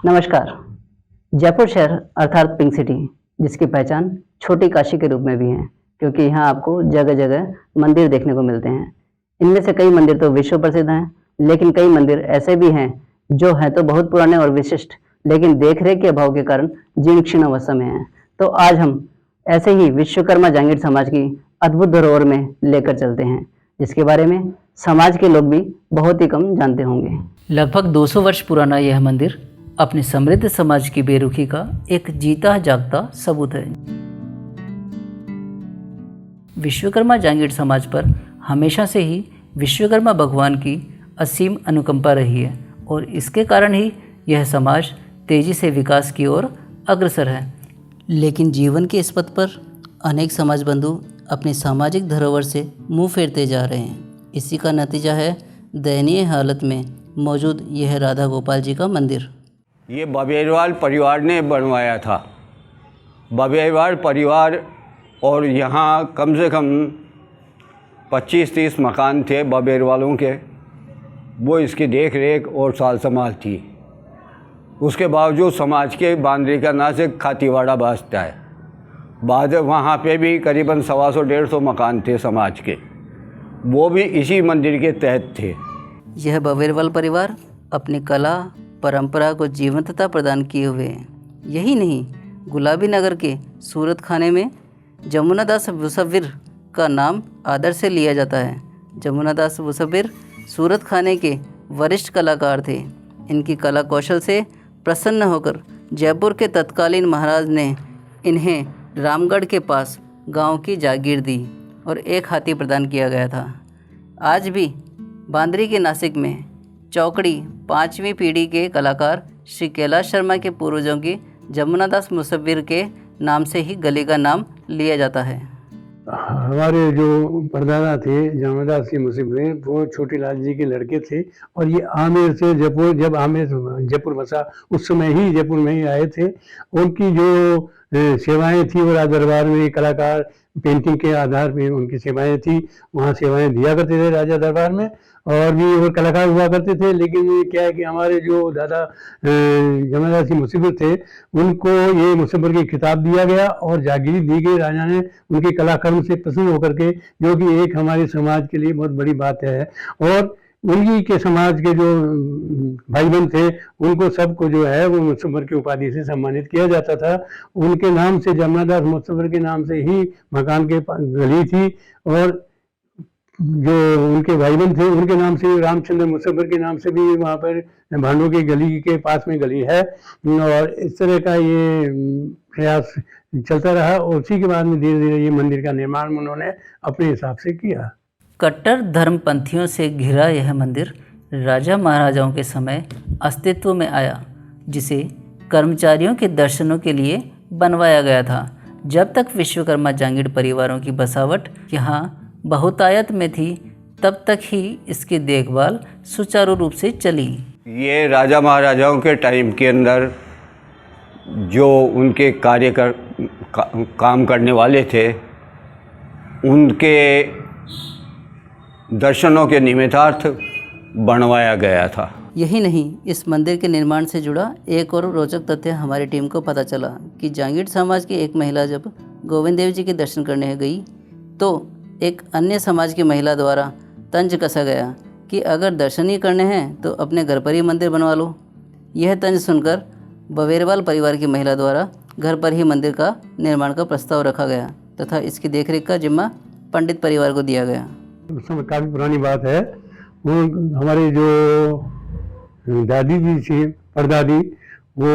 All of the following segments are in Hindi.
नमस्कार। जयपुर शहर अर्थात पिंक सिटी, जिसकी पहचान छोटी काशी के रूप में भी है, क्योंकि यहाँ आपको जगह-जगह मंदिर देखने को मिलते हैं। इनमें से कई मंदिर तो विश्व प्रसिद्ध हैं, लेकिन कई मंदिर ऐसे भी हैं जो हैं तो बहुत पुराने और विशिष्ट, लेकिन देख-रेख के अभाव के कारण जीर्ण-शीर्ण अवस्था में हैं। तो आज हम ऐसे ही विश्वकर्मा जांगीड़ समाज की अद्भुत धरोहर में लेकर चलते हैं, जिसके बारे में समाज के लोग भी बहुत ही कम जानते होंगे। लगभग 200 वर्ष पुराना यह मंदिर अपने समृद्ध समाज की बेरुखी का एक जीता जागता सबूत है। विश्वकर्मा जांगीड़ समाज पर हमेशा से ही विश्वकर्मा भगवान की असीम अनुकंपा रही है और इसके कारण ही यह समाज तेजी से विकास की ओर अग्रसर है। लेकिन जीवन के इस पथ पर अनेक समाज बंधु अपनी सामाजिक धरोहर से मुंह फेरते जा रहे हैं। इसी का नतीजा है दयनीय हालत में मौजूद यह राधा गोपाल जी का मंदिर। ये बबेरवाल परिवार ने बनवाया था। बबेरवाल परिवार और यहाँ कम से कम 25-30 मकान थे बबेरवालों के, वो इसकी देख रेख और साल संभाल थी। उसके बावजूद समाज के बांद्री का ना से खातीवाड़ा बसता है। बाद वहाँ पे भी करीबन 125-150 मकान थे समाज के, वो भी इसी मंदिर के तहत थे। यह बबेरवाल परिवार अपनी कला परंपरा को जीवंतता प्रदान किए हुए हैं। यही नहीं, गुलाबी नगर के सूरत खाने में जमुना दास मुसव्विर का नाम आदर से लिया जाता है। जमुना दास मुसव्विर सूरत खाने के वरिष्ठ कलाकार थे। इनकी कला कौशल से प्रसन्न होकर जयपुर के तत्कालीन महाराज ने इन्हें रामगढ़ के पास गांव की जागीर दी और एक हाथी प्रदान किया गया था। आज भी बांद्री के नासिक में चौकड़ी 5वीं पीढ़ी के कलाकार श्री कैलाश शर्मा के पूर्वजों की जमुना दास मुसव्विर के नाम से ही गली का नाम लिया जाता है। हमारे जो परदादा थे जमुना दास के मुसव्विर, वो छोटे लाल जी के लड़के थे और ये आमेर से जयपुर, जब आमेर जयपुर बसा उस समय ही जयपुर में ही आए थे। उनकी जो सेवाएं थी वो राज दरबार में कलाकार पेंटिंग के आधार पे उनकी सेवाएं थी, वहाँ सेवाएं दिया करते थे राजा दरबार में, और भी और कलाकार हुआ करते थे। लेकिन ये क्या है कि हमारे जो दादा जमुना दास के मुसव्विर थे, उनको ये मुसव्विर की खिताब दिया गया और जागीरी दी गई राजा ने उनके कलाकर्म से प्रसन्न होकर के, जो कि एक हमारे समाज के लिए बहुत बड़ी बात है। और उन्हीं के समाज के जो भाई बहन थे, उनको सबको जो है वो मुसव्विर की उपाधि से सम्मानित किया जाता था। उनके नाम से, जमुना दास मुसव्विर के नाम से ही मकान के गली थी, और जो उनके भाई बहन थे उनके नाम से, रामचंद्र मुसव्विर के नाम से भी वहाँ पर भांडों की गली के पास में गली है। और इस तरह का ये प्रयास चलता रहा और उसी के बाद में धीरे धीरे ये मंदिर का निर्माण उन्होंने अपने हिसाब से किया। कट्टर धर्मपंथियों से घिरा यह मंदिर राजा महाराजाओं के समय अस्तित्व में आया, जिसे कर्मचारियों के दर्शनों के लिए बनवाया गया था। जब तक विश्वकर्मा जांगीड़ परिवारों की बसावट यहाँ बहुतायत में थी, तब तक ही इसकी देखभाल सुचारू रूप से चली। ये राजा महाराजाओं के टाइम के अंदर जो उनके काम करने वाले थे, उनके दर्शनों के निमित्तार्थ बनवाया गया था। यही नहीं, इस मंदिर के निर्माण से जुड़ा एक और रोचक तथ्य हमारी टीम को पता चला कि जांगीड़ समाज की एक महिला जब गोविंद देव जी के दर्शन करने गई, तो एक अन्य समाज की महिला द्वारा तंज कसा गया कि अगर दर्शन ही करने हैं तो अपने घर पर ही मंदिर बनवा लो। यह तंज सुनकर बबेरवाल परिवार की महिला द्वारा घर पर ही मंदिर का निर्माण का प्रस्ताव रखा गया तथा इसकी देखरेख का जिम्मा पंडित परिवार को दिया गया। उस समय काफ़ी पुरानी बात है। वो हमारे जो दादी जी थी, परदादी, वो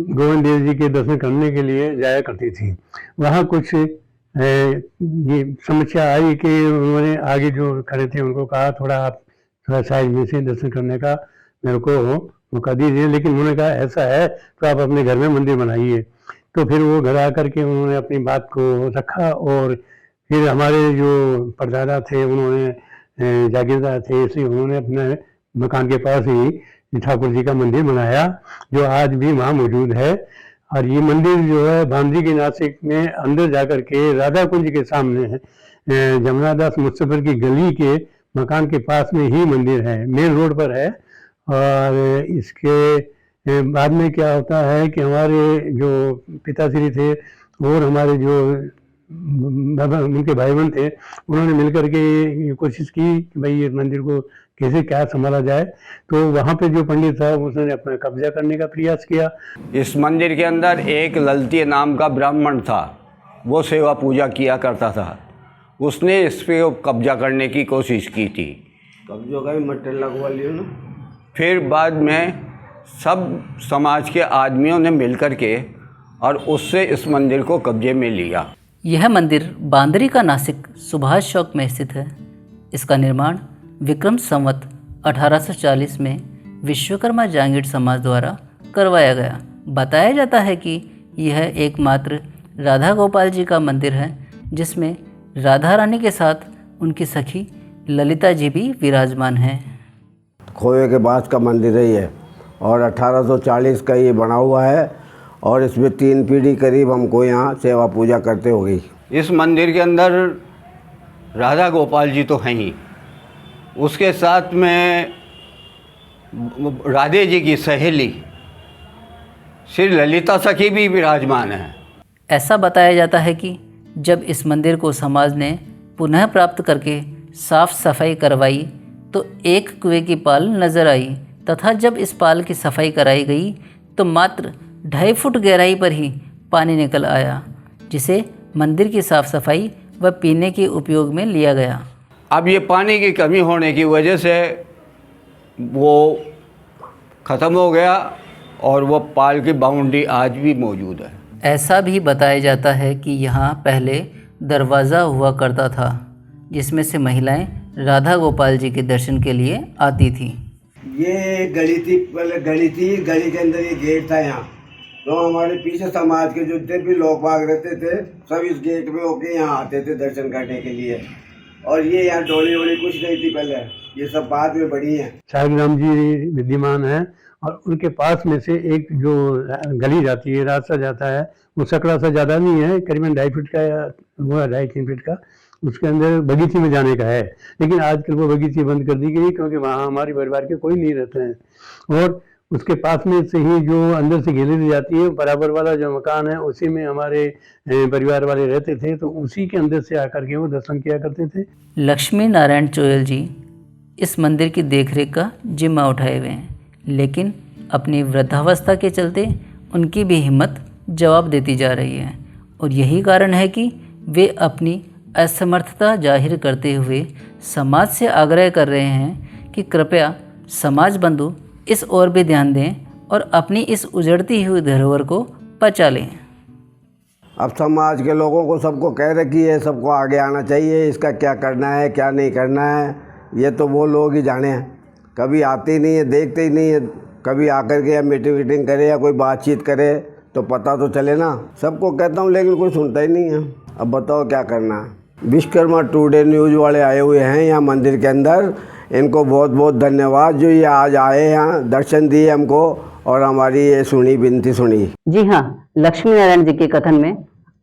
गोविंद देव जी के दर्शन करने के लिए जाया करती थी। वहाँ कुछ ये समस्या आई कि उन्होंने आगे जो खड़े थे उनको कहा थोड़ा साइड में से दर्शन करने का मेरे को मौका दीजिए, लेकिन उन्होंने कहा ऐसा है तो आप अपने घर में मंदिर बनाइए। तो फिर वो घर आकर के उन्होंने अपनी बात को रखा और फिर हमारे जो परदादा थे उन्होंने जागीरदार थे, इसलिए उन्होंने अपने मकान के पास ही ठाकुर जी का मंदिर बनाया, जो आज भी वहाँ मौजूद है। और ये मंदिर जो है बांद्री के नासिक में अंदर जाकर के राधा कुंज के सामने है, जमुना दास मुसव्विर की गली के मकान के पास में ही मंदिर है, मेन रोड पर है। और इसके बाद में क्या होता है कि हमारे जो पिताश्री थे और हमारे जो उनके भाई बहन थे, उन्होंने मिलकर के ये कोशिश की कि भाई ये मंदिर को कैसे क्या संभाला जाए। तो वहाँ पे जो पंडित था उसने अपना कब्जा करने का प्रयास किया। इस मंदिर के अंदर एक ललती नाम का ब्राह्मण था, वो सेवा पूजा किया करता था। उसने इस पे कब्जा करने की कोशिश की थी। कब्जों का भी मट्टे लगवा लियो ना। फिर बाद में सब समाज के आदमियों ने मिलकर के और उससे इस मंदिर को कब्जे में लिया। यह मंदिर बांदरी का नासिक सुभाष चौक में स्थित है। इसका निर्माण विक्रम संवत 1840 में विश्वकर्मा जांगीर समाज द्वारा करवाया गया। बताया जाता है कि यह एकमात्र राधा गोपाल जी का मंदिर है जिसमें राधा रानी के साथ उनकी सखी ललिता जी भी विराजमान हैं। खोए के बाद का मंदिर है ये, और 1840 का ये बना हुआ है, और इसमें 3 पीढ़ी करीब हमको यहाँ सेवा पूजा करते हो गई। इस मंदिर के अंदर राधा गोपाल जी तो हैं ही, उसके साथ में राधे जी की सहेली श्री ललिता सखी भी विराजमान है। ऐसा बताया जाता है कि जब इस मंदिर को समाज ने पुनः प्राप्त करके साफ सफाई करवाई तो एक कुएं की पाल नजर आई, तथा जब इस पाल की सफाई कराई गई तो मात्र 2.5 फुट गहराई पर ही पानी निकल आया, जिसे मंदिर की साफ सफाई व पीने के उपयोग में लिया गया। अब ये पानी की कमी होने की वजह से वो ख़त्म हो गया और वो पाल की बाउंड्री आज भी मौजूद है। ऐसा भी बताया जाता है कि यहाँ पहले दरवाज़ा हुआ करता था जिसमें से महिलाएं राधा गोपाल जी के दर्शन के लिए आती थी। ये गली थी, पहले गली थी, गली के अंदर ये गेट था यहाँ। तो हमारे पीछे समाज के जो जितने भी लोग बाग रहते थे सब इस गेट में होके यहाँ आते थे दर्शन करने के लिए। और ये यहाँ डोली वोली कुछ नहीं थी पहले, ये सब बाद में बड़ी है। शालिग्राम जी विद्यमान है और उनके पास में से एक जो गली जाती है, रास्ता जाता है, वो सकड़ा सा ज़्यादा नहीं है, करीबन 2.5 फीट का या 2.5-3 फीट का। उसके अंदर बगीचे में जाने का है, लेकिन आजकल वो बगीचे बंद कर दी गई क्योंकि वहाँ हमारे परिवार के कोई नहीं रहते हैं। और उसके पास में से ही जो अंदर से गैलरी जाती है, बराबर वाला जो मकान है उसी में हमारे परिवार वाले रहते थे, तो उसी के अंदर से आकर के वो दर्शन किया करते थे। लक्ष्मी नारायण चोयल जी इस मंदिर की देखरेख का जिम्मा उठाए हुए हैं, लेकिन अपनी वृद्धावस्था के चलते उनकी भी हिम्मत जवाब देती जा रही है। और यही कारण है कि वे अपनी असमर्थता जाहिर करते हुए समाज से आग्रह कर रहे हैं कि कृपया समाज बंधु इस ओर भी ध्यान दें और अपनी इस उजड़ती हुई धरोहर को बचा लें। अब समाज के लोगों को सबको कह रखी है, सबको आगे आना चाहिए, इसका क्या करना है क्या नहीं करना है ये तो वो लोग ही जाने हैं। कभी आते ही नहीं है, देखते ही नहीं है, कभी आकर के या मीटिंग वीटिंग करे या कोई बातचीत करे तो पता तो चले ना। सबको कहता हूँ लेकिन कोई सुनता ही नहीं है। अब बताओ क्या करना है। विश्वकर्मा टुडे न्यूज़ वाले आए हुए हैं यहाँ मंदिर के अंदर, इनको बहुत बहुत धन्यवाद जो ये आज आए यहाँ दर्शन दिए हमको और हमारी ये सुनी विनती सुनी। जी हाँ, लक्ष्मी नारायण जी के कथन में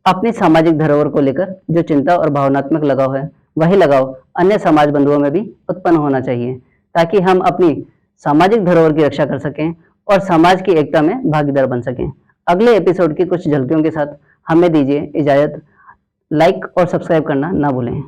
अपनी सामाजिक धरोहर को लेकर जो चिंता और भावनात्मक लगाव है, वही लगाव अन्य समाज बंधुओं में भी उत्पन्न होना चाहिए, ताकि हम अपनी सामाजिक धरोहर की रक्षा कर सकें और समाज की एकता में भागीदार बन सकें। अगले एपिसोड की कुछ झलकियों के साथ हमें दीजिए इजाज़त। लाइक और सब्सक्राइब करना ना भूलें।